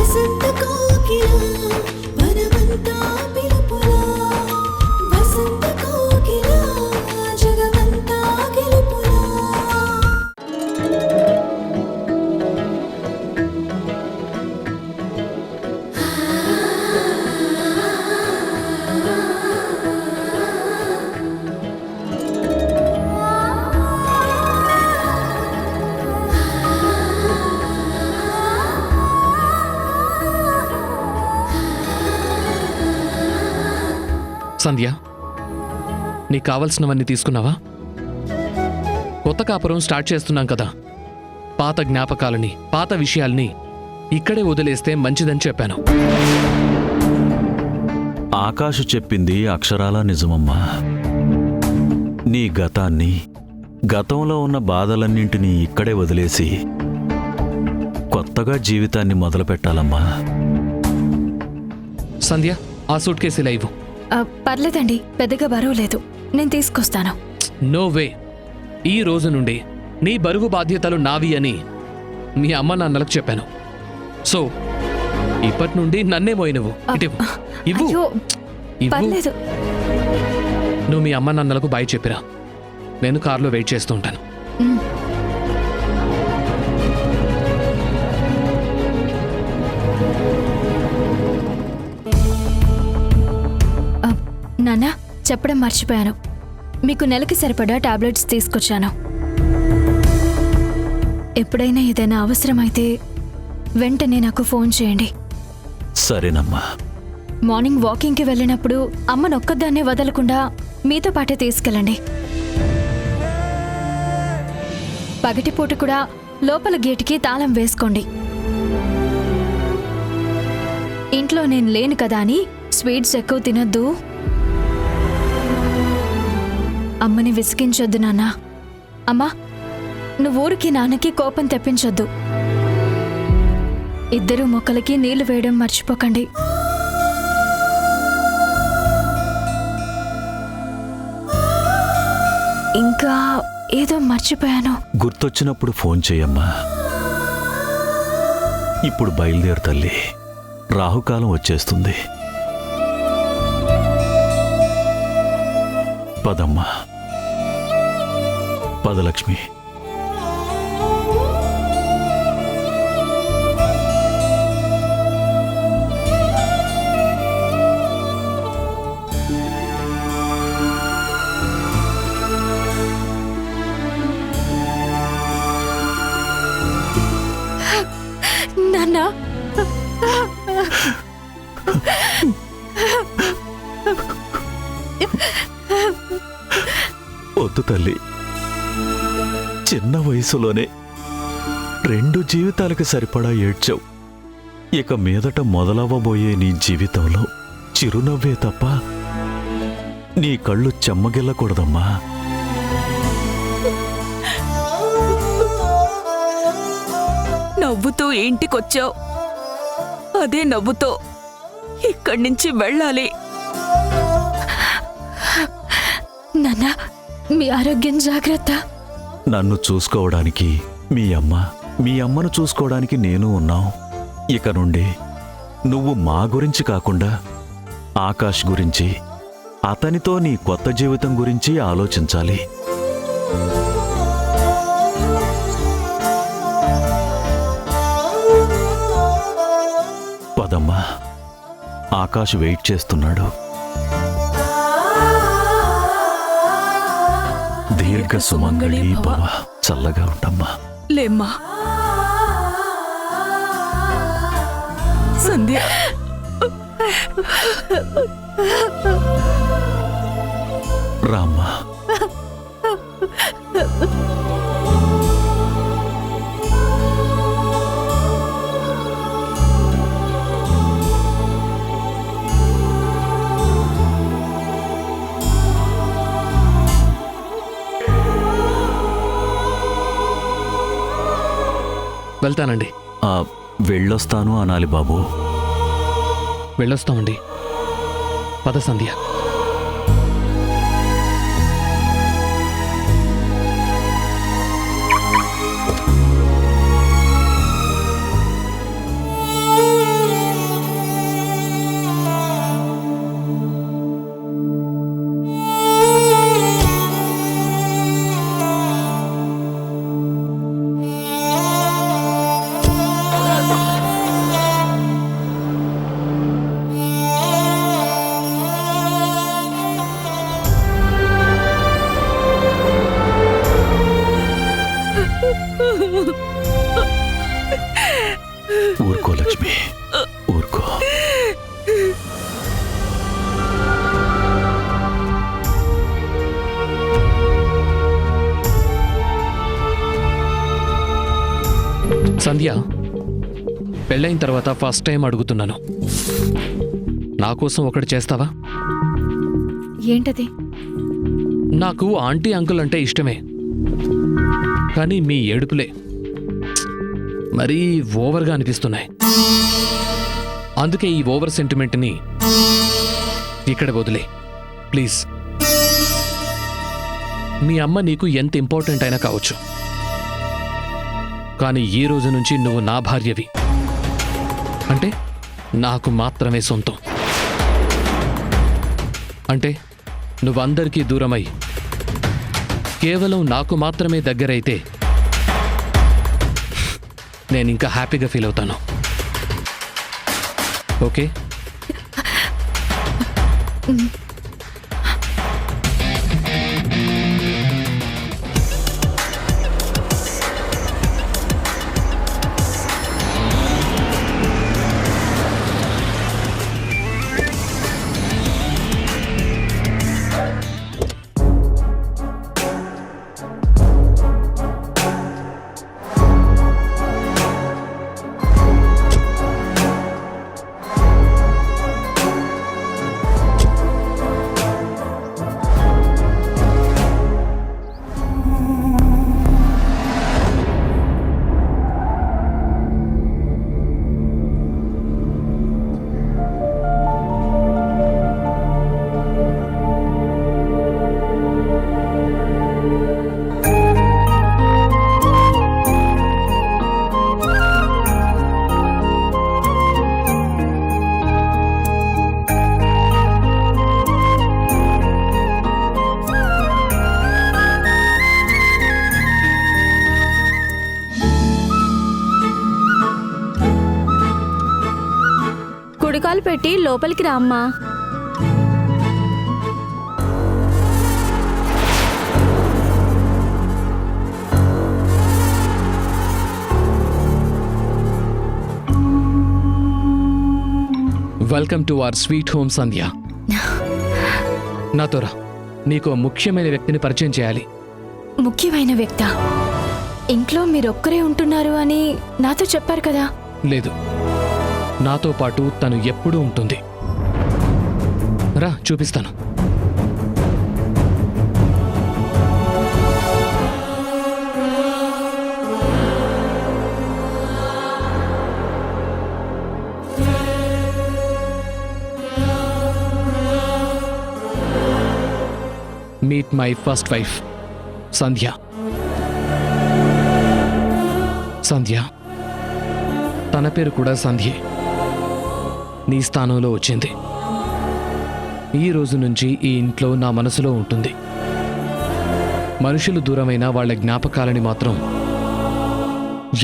వసంత కోకిల వనమంతా పిలుపులా వసంత కోకిల జగమంతా గెలుపులా సంధ్య, నీకు కావలసినవన్నీ తీసుకున్నావా? కొత్త కాపురం స్టార్ట్ చేస్తున్నాం కదా, పాత జ్ఞాపకాలని పాత విషయాల్ని ఇక్కడే వదిలేస్తే మంచిదని చెప్పాను. ఆకాశ్ చెప్పింది అక్షరాలా నిజమమ్మా. నీ గతాన్ని, గతంలో ఉన్న బాధలన్నింటినీ ఇక్కడే వదిలేసి కొత్తగా జీవితాన్ని మొదలుపెట్టాలమ్మా. సంధ్య, ఆ సూట్ కేసు ఇలా ఇవ్వు. పర్లేదండి, పెద్దగా బరువు లేదు, నేను తీసుకొస్తాను. No way. ఈ రోజు నుండి నీ బరువు బాధ్యతలు నావి అని మీ అమ్మ నాన్నలకు చెప్పాను. సో ఇప్పటి నుండి నన్నే మోయినవు. ఇవ్వు. అయ్యో, పర్లేదు. నువ్వు మీ అమ్మ నాన్నలకు బాయ్ చెప్పిరా. నేను కారులో వెయిట్ చేస్తూ ఉంటాను. నాన్న, చెప్పడం మర్చిపోయాను. మీకు నెలకి సరిపడా టాబ్లెట్స్ తీసుకొచ్చాను. ఎప్పుడైనా ఏదైనా అవసరమైతే వెంటనే నాకు ఫోన్ చేయండి. సరేనమ్మా. మార్నింగ్ వాకింగ్కి వెళ్ళినప్పుడు అమ్మనొక్కదాన్నే వదలకుండా మీతో పాటే తీసుకెళ్ళండి. పగటిపూట కూడా లోపల గేటుకి తాళం వేసుకోండి. ఇంట్లో నేను లేను కదా అని స్వీట్స్ ఎక్కువ తినొద్దు. అమ్మని విసిగించొద్దు నాన్న. అమ్మా, నువ్వు ఊరికి నాన్నకి కోపం తెప్పించొద్దు. ఇద్దరు మొక్కలకి నీళ్లు వేయడం మర్చిపోకండి. ఇంకా ఏదో మర్చిపోయాను. గుర్తొచ్చినప్పుడు ఫోన్ చేయమ్మా. ఇప్పుడు బయలుదేరు తల్లి, రాహుకాలం వచ్చేస్తుంది. పదమ్మా. పదలక్ష్మి. నాన్నా, వద్దు తల్లి, చిన్న వయసులోనే 2 జీవితాలకు సరిపడా ఏడ్చావు. ఇక మీదట మొదలవ్వబోయే నీ జీవితంలో చిరునవ్వే తప్ప నీ కళ్ళు చెమ్మగిల్లకూడదమ్మా. నవ్వుతూ ఇంటికొచ్చావు, అదే నవ్వుతో ఇక్కడి నుంచి వెళ్ళాలి. నాన్న, మీ ఆరోగ్యం జాగ్రత్త. నన్ను చూసుకోవడానికి మీ అమ్మను చూసుకోవడానికి నేను ఉన్నాం. ఇక నుండి నువ్వు మా గురించి కాకుండా ఆకాష్ గురించి, అతనితో నీ కొత్త జీవితం గురించి ఆలోచించాలి. పదమ్మా, ఆకాష్ వెయిట్ చేస్తున్నాడు. దీర్ఘ సుమంగళి భవ. చల్లగా ఉండమ్మా. లేమ్మా. సంధ్య, రామ్మా. వెళ్తానండి. వెళ్ళొస్తాను అనాలి బాబు. వెళ్ళొస్తామండి. పద సంధ్య. లక్ష్మి ఊరుకో. సంధ్య, పెళ్ళైన తర్వాత ఫస్ట్ టైం అడుగుతున్నాను, నా కోసం ఒకటి చేస్తావా? ఏంటది? నాకు ఆంటీ అంకుల్ అంటే ఇష్టమే, కానీ మీ ఏడుపులే మరీ ఓవర్గా అనిపిస్తున్నాయి. అందుకే ఈ ఓవర్ సెంటిమెంట్ని ఇక్కడ వదిలే ప్లీజ్. మీ అమ్మ నీకు ఎంత ఇంపార్టెంట్ అయినా కావచ్చు, కానీ ఈ రోజు నుంచి నువ్వు నా భార్యవి, అంటే నాకు మాత్రమే సొంతం. అంటే నువ్వందరికీ దూరమై కేవలం నాకు మాత్రమే దగ్గరైతే నేను ఇంకా హ్యాపీగా ఫీల్ అవుతాను. ఓకే? కుడికాలు పెట్టి లోపలికి రామ్మా. Welcome to our sweet home Sandhya. నాతో రా, నీకు ముఖ్యమైన వ్యక్తిని పరిచయం చేయాలి. ముఖ్యమైన వ్యక్త? ఇంట్లో మీరొక్కరే ఉంటున్నారు అని నాతో చెప్పారు కదా. లేదు, నాతో పాటు తను ఎప్పుడూ ఉంటుంది. రా, చూపిస్తాను. మీట్ మై ఫస్ట్ వైఫ్ సంధ్య. సంధ్య, తన పేరు కూడా సంధ్యే. నీ స్థానంలో వచ్చింది. ఈ రోజు నుంచి ఈ ఇంట్లో నా మనసులో ఉంటుంది. మనుషులు దూరమైన వాళ్ళ జ్ఞాపకాలని మాత్రం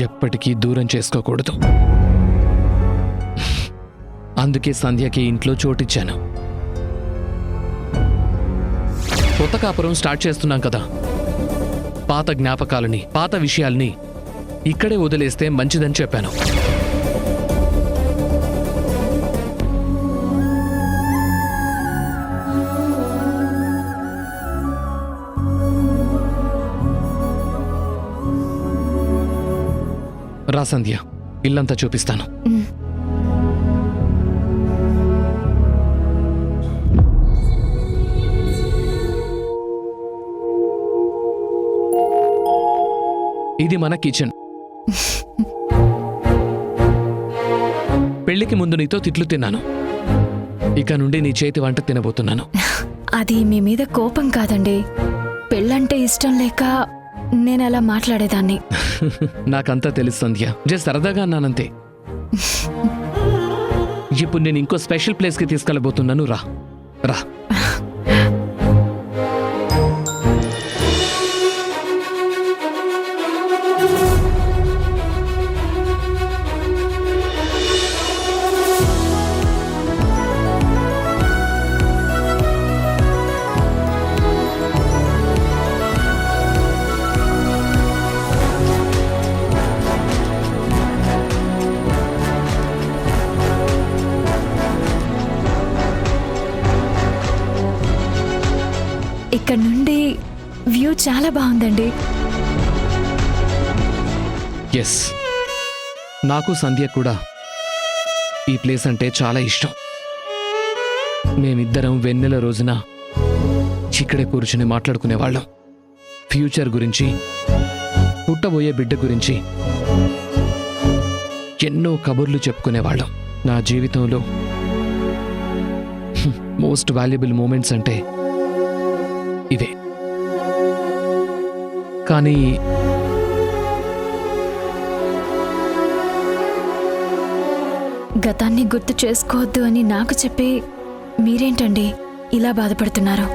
ఎప్పటికీ దూరం చేసుకోకూడదు. అందుకే సంధ్యకి ఇంట్లో చోటిచ్చాను. కొత్త కాపురం స్టార్ట్ చేస్తున్నాం కదా, పాత జ్ఞాపకాలని, పాత విషయాల్ని ఇక్కడే వదిలేస్తే మంచిదని చెప్పాను. రా సంధ్య, ఇల్లంతా చూపిస్తాను. ఇది మన కిచెన్. పెళ్లికి ముందు నీతో తిట్లు తిన్నాను, ఇక నుండి నీ చేతి వంట తినబోతున్నాను. అది మీ మీద కోపం కాదండి, పెళ్ళంటే ఇష్టం లేక నేను అలా మాట్లాడేదాన్ని. నాకంతా తెలుసు సంధ్య, జస్ట్ సరదాగా అన్నానంతే. ఇప్పుడు నేను ఇంకో స్పెషల్ ప్లేస్కి తీసుకెళ్ళబోతున్నాను. రా రా. ఇక్కడ నుండి వ్యూ చాలా బాగుందండి. ఎస్, నాకు సంధ్య కూడా ఈ ప్లేస్ అంటే చాలా ఇష్టం. మేమిద్దరం వెన్నెల రోజున ఇక్కడే కూర్చుని మాట్లాడుకునేవాళ్ళం. ఫ్యూచర్ గురించి, పుట్టబోయే బిడ్డ గురించి ఎన్నో కబుర్లు చెప్పుకునేవాళ్ళం. నా జీవితంలో మోస్ట్ వాల్యుబుల్ మూమెంట్స్ అంటే ఇవే. కానీ గతాన్ని గుర్తు చేసుకోవద్దు అని నాకు చెప్పి మీరేంటండి ఇలా బాధపడుతున్నారు?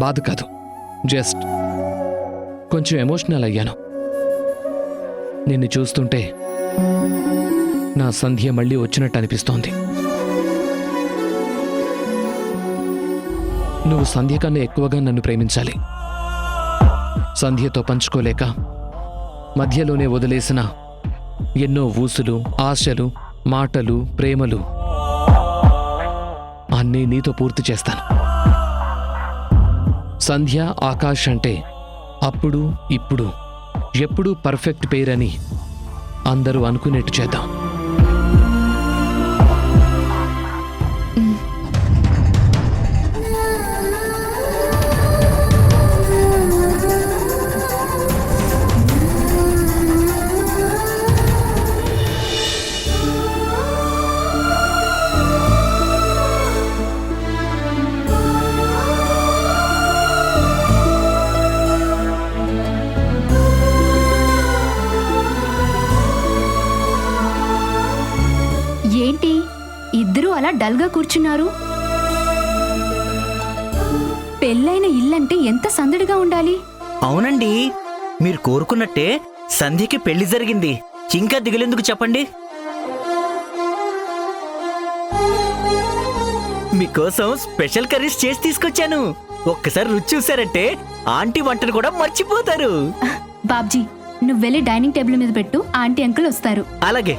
బాధ కాదు, జస్ట్ కొంచెం ఎమోషనల్ అయ్యాను. నిన్ను చూస్తుంటే నా సంధ్య మళ్ళీ వచ్చినట్టు అనిపిస్తోంది. నువ్వు సంధ్య కన్నా ఎక్కువగా నన్ను ప్రేమించాలి. సంధ్యతో పంచుకోలేక మధ్యలోనే వదిలేసిన ఎన్నో ఊసులు, ఆశలు, మాటలు, ప్రేమలు అన్నీ నీతో పూర్తి చేస్తాను. సంధ్య, ఆకాష్ అంటే అప్పుడు, ఇప్పుడు, ఎప్పుడూ పర్ఫెక్ట్ పేరని అందరూ అనుకునేట్టు చేద్దాం. ఏంటి ఇద్దరూ అలా డల్గా కూర్చున్నారు? పెళ్ళైన ఇల్లంటే ఎంత సందడిగా ఉండాలి. అవునండి, మీరు కోరుకున్నట్టే సంధ్యకి పెళ్లి జరిగింది. ఇంకా దిగులెందుకు చెప్పండి? మీకోసం స్పెషల్ కర్రీస్ చేసి తీసుకొచ్చాను. ఒక్కసారి రుచి చూసారంటే ఆంటీ వంటను కూడా మర్చిపోతారు. బాబ్జీ, నువ్వు వెళ్ళి డైనింగ్ టేబుల్ మీద పెట్టు, ఆంటీ అంకుల్ వస్తారు. అలాగే.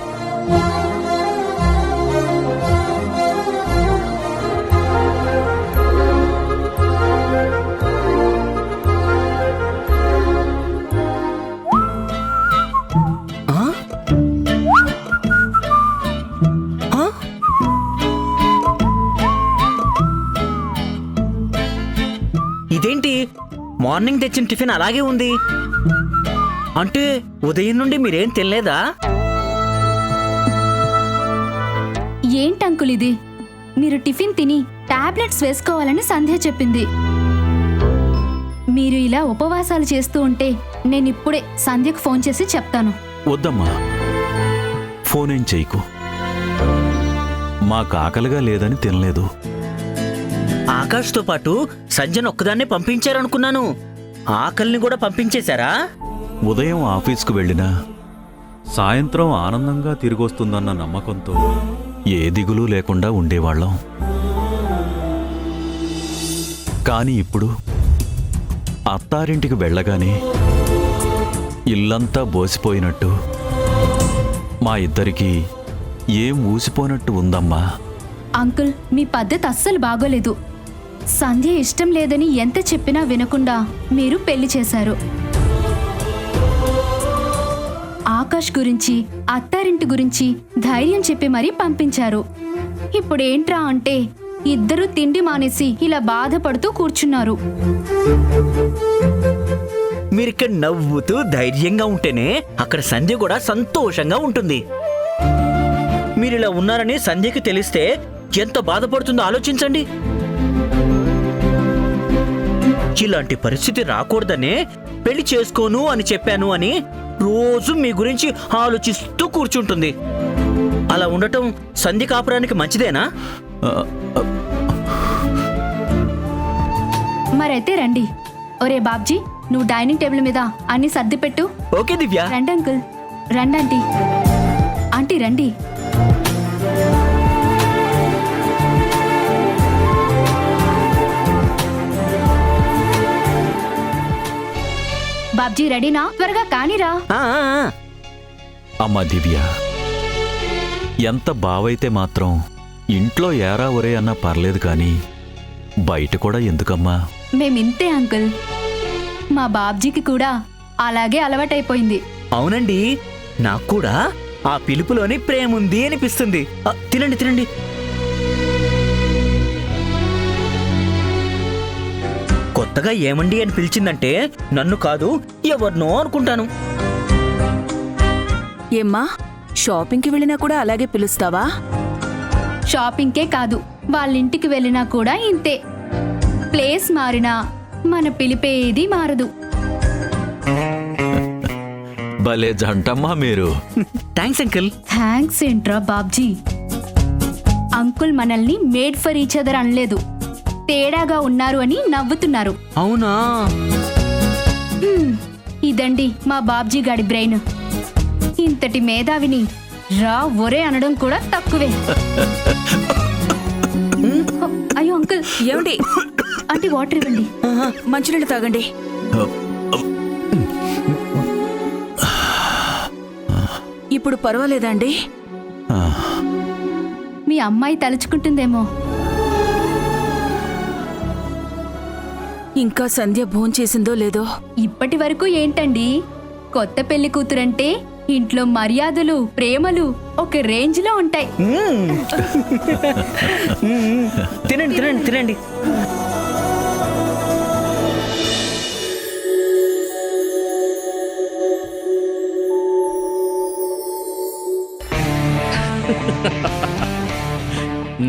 ఇదేంటి, మార్నింగ్ తెచ్చిన టిఫిన్ అలాగే ఉంది? అంటే ఉదయం నుండి మీరేం తినలేదా? ఏంటి అంకుల్ ఇది? మీరు టిఫిన్ తిని టాబ్లెట్స్ వేసుకోవాలని సంధ్య చెప్పింది. మీరు ఇలా ఉపవాసాలు చేస్తూ ఉంటే నేనిప్పుడే సంధ్యకు ఫోన్ చేసి చెప్తాను. వద్దమ్మా, ఫోనేం చేయకు. మాకు ఆకలిగా లేదని తినలేదు. ఆకాష్తో పాటు సంజయ్ ఒక్కదాన్నే పంపించారనుకున్నాను. ఆకలిని కూడా పంపించేశారా? ఉదయం ఆఫీస్కు వెళ్ళినా సాయంత్రం ఆనందంగా తిరిగొస్తుందన్న నమ్మకంతో ఏ దిగులు లేకుండా ఉండేవాళ్ళం. కాని ఇప్పుడు అత్తారింటికి వెళ్ళగానే ఇల్లంతా బోసిపోయినట్టు, మా ఇద్దరికీ ఏం ఊసిపోయినట్టు ఉందమ్మా. అంకుల్, మీ పద్ధతి అస్సలు బాగోలేదు. సంధ్య ఇష్టం లేదని ఎంత చెప్పినా వినకుండా మీరు పెళ్లి చేశారు. ఆకాష్ గురించి, అత్తారింటి గురించి ధైర్యం చెప్పి మరీ పంపించారు. ఇప్పుడేంట్రా అంటే ఇద్దరూ తిండి మానేసి ఇలా బాధపడుతూ కూర్చున్నారు. మీరిక్కడ నవ్వుతూ ధైర్యంగా ఉంటేనే అక్కడ సంధ్య కూడా సంతోషంగా ఉంటుంది. మీరిలా ఉన్నారని సంధ్యకి తెలిస్తే ఎంత బాధపడుతుందో ఆలోచించండి. ఇలాంటి పరిస్థితి రాకూడదనే పెళ్లి చేసుకోను అని చెప్పాను అని రోజు మీ గురించి ఆలోచిస్తూ కూర్చుంటుంది. అలా ఉండటం సంధ్య కాపురానికి మంచిదేనా? మరైతే రండి. ఒరే బాబ్జీ, నువ్వు డైనింగ్ టేబుల్ మీద అన్ని సర్ది పెట్టు. ఓకే దివ్య. రండి అంకుల్, రండి ఆంటీ. ఆంటీ రండి. బాబ్జీ రెడీనా? త్వరగా కానిరా. అమ్మా దివ్య, ఎంత బావైతే మాత్రం ఇంట్లో ఏరా ఒరే అన్నా పర్లేదు కానీ బయట కూడా ఎందుకమ్మా? మేమింతే అంకుల్. మా బాబ్జీకి కూడా అలాగే అలవాటైపోయింది. అవునండి, నాకు కూడా ఆ పిలుపులోని ప్రేమ ఉంది అనిపిస్తుంది. తినండి తినండి. కొత్తగా ఏమండి అని పిలిచిందంటే నన్ను కాదు ఎవరినో అనుకుంటాను. ఏమ్మా, షాపింగ్కి వెళ్ళినా కూడా అలాగే పిలుస్తావా? షాపింగ్కే కాదు, వాళ్ళింటికి వెళ్ళినా కూడా ఇంతే. ప్లేస్ మారినా మన పిలిపేది మారదు. భలే జంటమ్మా మీరు. Thanks uncle. థ్యాంక్స్ ఏంట్రా బాబ్జీ. అంకుల్ మనల్ని మేడ్ ఫర్ ఈచ్ అదర్ అనలేదు, తేడాగా ఉన్నారు అని నవ్వుతున్నారు. అవునా? ఇదండి మా బాబ్జీ గాడి బ్రెయిన్. ఇంతటి మేధావిని రా ఒరే అనడం కూడా తక్కువే. అయ్యో అంకుల్. ఏమండి? అంటే వాటర్ ఇవ్వండి. మంచినీళ్ళు తాగండి. ఇప్పుడు పర్వాలేదా అండి? మీ అమ్మాయి తలుచుకుంటుందేమో. ఇంకా సంధ్య భోంచేసిందో లేదో? ఇప్పటి వరకు ఏంటండి, కొత్త పెళ్లి కూతురంటే ఇంట్లో మర్యాదలు ప్రేమలు ఒక రేంజ్ లో ఉంటాయి. తినండి తినండి తినండి.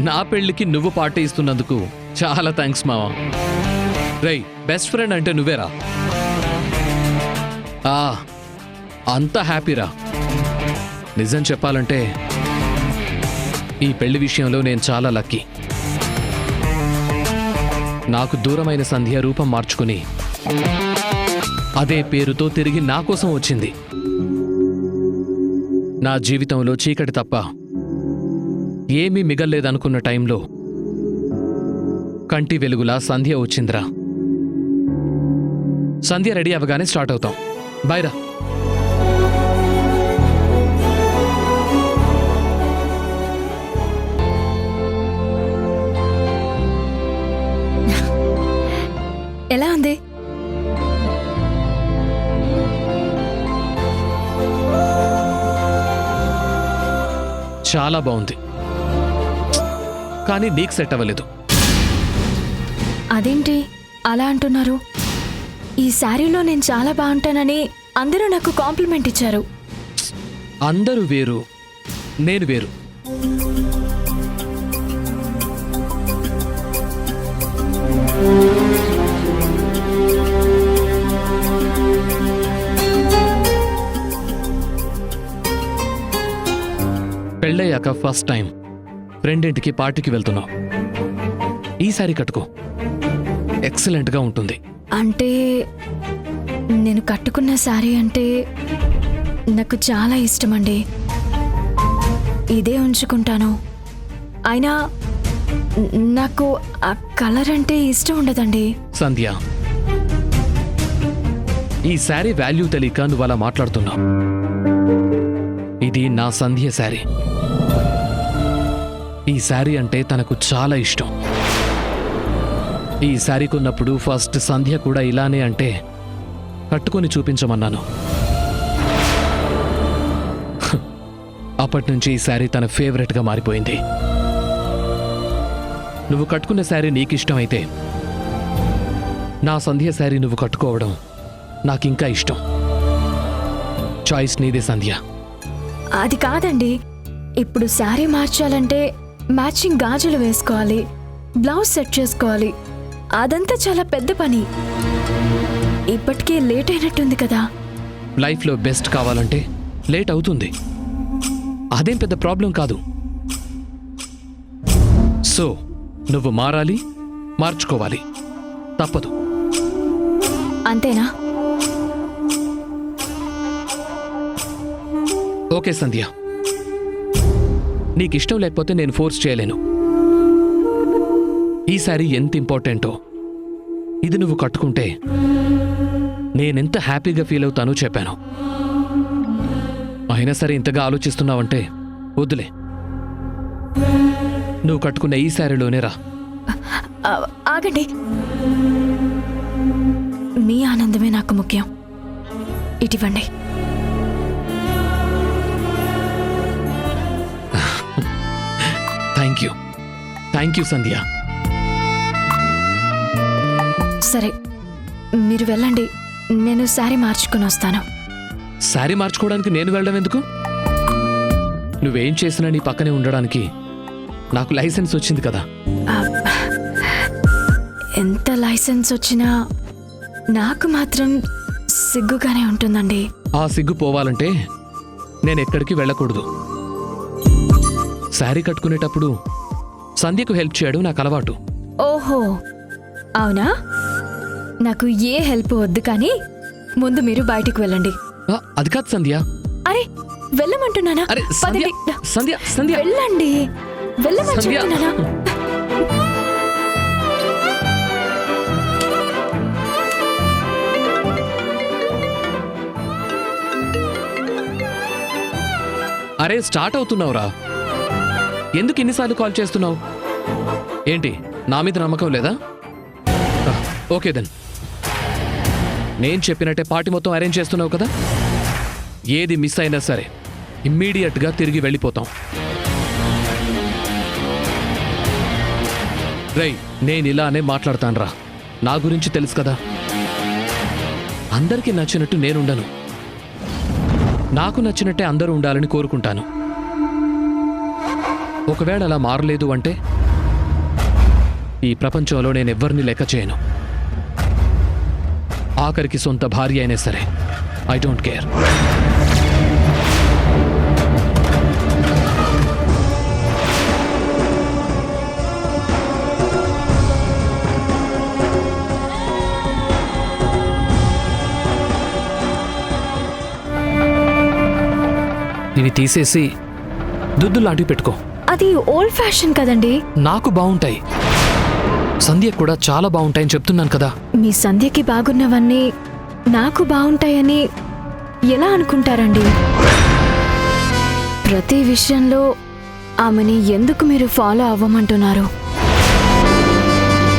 నా పెళ్లికి నువ్వు పార్టీ ఇస్తున్నందుకు చాలా థ్యాంక్స్ మావా. రేయ్, బెస్ట్ ఫ్రెండ్ అంటే నువ్వేరా. అంత హ్యాపీరా. నిజం చెప్పాలంటే ఈ పెళ్లి విషయంలో నేను చాలా లక్కీ. నాకు దూరమైన సంధ్య రూపం మార్చుకుని అదే పేరుతో తిరిగి నా కోసం వచ్చింది. నా జీవితంలో చీకటి తప్ప ఏమీ మిగల్లేదనుకున్న టైంలో కంటి వెలుగులా సంధ్య వచ్చిందిరా. సంధ్య రెడీ అవ్వగానే స్టార్ట్ అవుతాం. బాయ్ రా. ఎలా ఉంది? చాలా బాగుంది, కానీ నీకు సెట్ అవ్వలేదు. అదేంటి అలా అంటున్నారు? ఈ శారీలో నేను చాలా బాగుంటానని అందరూ నాకు కాంప్లిమెంట్ ఇచ్చారు. అందరూ వేరు, నేను వేరు. పెళ్ళయ్యాక ఫస్ట్ టైం ఫ్రెండ్ ఇంటికి పార్టీకి వెళ్తున్నావు. ఈ సారీ కట్టుకో, ఎక్సలెంట్గా ఉంటుంది. అంటే నేను కట్టుకున్న శారీ అంటే నాకు చాలా ఇష్టమండి. ఇదే ఉంచుకుంటాను. అయినా నాకు ఆ కలర్ అంటే ఇష్టం ఉండదండి. సంధ్య, ఈ శారీ వాల్యూ తెలియక నువ్వు అలా మాట్లాడుతున్నావు. ఇది నా సంధ్య శారీ. ఈ శారీ అంటే తనకు చాలా ఇష్టం. ఈ శారీ కొన్నప్పుడు ఫస్ట్ సంధ్య కూడా ఇలానే అంటే కట్టుకొని చూపించమన్నాను. అప్పటి నుంచి ఈ శారీ తన ఫేవరెట్గా మారిపోయింది. నువ్వు కట్టుకున్న శారీ నీకు ఇష్టమైతే నా సంధ్య శారీ నువ్వు కట్టుకోవడం నాకింకా ఇష్టం. చాయిస్ నీదే సంధ్య. అది కాదండి, ఇప్పుడు శారీ మార్చాలంటే మ్యాచింగ్ గాజులు వేసుకోవాలి, బ్లౌజ్ సెట్ చేసుకోవాలి. అదంతా చాలా పెద్ద పని. ఇప్పటికే లేట్ అయినట్టుంది కదా. లైఫ్లో బెస్ట్ కావాలంటే లేట్ అవుతుంది, అదేం పెద్ద ప్రాబ్లం కాదు. సో నువ్వు మారాలి, మార్చుకోవాలి, తప్పదు. అంతేనా? ఓకే సంధ్య, నీకిష్టం లేకపోతే నేను ఫోర్స్ చేయలేను. ఈ సారీ ఎంత ఇంపార్టెంటో ఇది నువ్వు కట్టుకుంటే నేనెంత హ్యాపీగా ఫీల్ అవుతానో చెప్పాను. అయినా సరే ఇంతగా ఆలోచిస్తున్నావంటే వద్దులే. నువ్వు కట్టుకున్న ఈ శారీలోనే రా. ఆగండి. మీ ఆనందమే నాకు ముఖ్యం. ఇటివ్వండి. థ్యాంక్ యూ సంధ్య. సరే, మీరు వెళ్ళండి. నేను శారీ మార్చుకుని వస్తాను. శారీ మార్చుకోవడానికి నేను వెళ్ళడం ఎందుకు? నువ్వేం చేసినా నీ పక్కనే ఉండడానికి నాకు లైసెన్స్ వచ్చింది కదా. ఎంత లైసెన్స్ వచ్చినా నాకు మాత్రం సిగ్గుగానే ఉంటుందండి. ఆ సిగ్గు పోవాలంటే నేను ఎక్కడికి వెళ్ళకూడదు. శారీ కట్టుకునేటప్పుడు సంధ్యకు హెల్ప్ చేయడం నాకు అలవాటు. ఓహో, అవునా? నాకు ఏ హెల్ప్ వద్దు, కానీ ముందు మీరు బయటికి వెళ్ళండి. అది కాదు సంధ్య. అరే, వెళ్ళమంటున్నానా? అరే సంధ్య, పదండి. సంధ్య, సంధ్య. వెళ్ళండి, వెళ్ళమని సంధ్య. చెప్తున్నానా? అరే స్టార్ట్ అవుతున్నావురా. ఎందుకు ఇన్నిసార్లు కాల్ చేస్తున్నావు? ఏంటి, నా మీద నమ్మకం లేదా? ఓకే దెన్, నేను చెప్పినట్టే పార్టీ మొత్తం అరేంజ్ చేస్తున్నావు కదా. ఏది మిస్ అయినా సరే ఇమ్మీడియట్గా తిరిగి వెళ్ళిపోతాం. రేయ్, నేను ఇలానే మాట్లాడతానురా. నా గురించి తెలుసు కదా. అందరికీ నచ్చినట్టు నేనుండను. నాకు నచ్చినట్టే అందరూ ఉండాలని కోరుకుంటాను. ఒకవేళ అలా మారలేదు అంటే ఈ ప్రపంచంలో నేను ఎవ్వరిని లెక్క చేయను. ఆఖరికి సొంత భార్య అయినా సరే. I don't care. ఇవి తీసేసి దుద్దు లాంటివి పెట్టుకో. అది ఓల్డ్ ఫ్యాషన్ కదండి. నాకు బాగుంటాయి, సంధ్య కూడా చాలా బాగుంటాయని చెప్తున్నాను కదా. మీ సంధ్యకి బాగున్నవన్నీ నాకు బాగుంటాయని ఎలా అనుకుంటారండి? ప్రతి విషయంలో ఆమెని ఎందుకు మీరు ఫాలో అవ్వమంటున్నారు?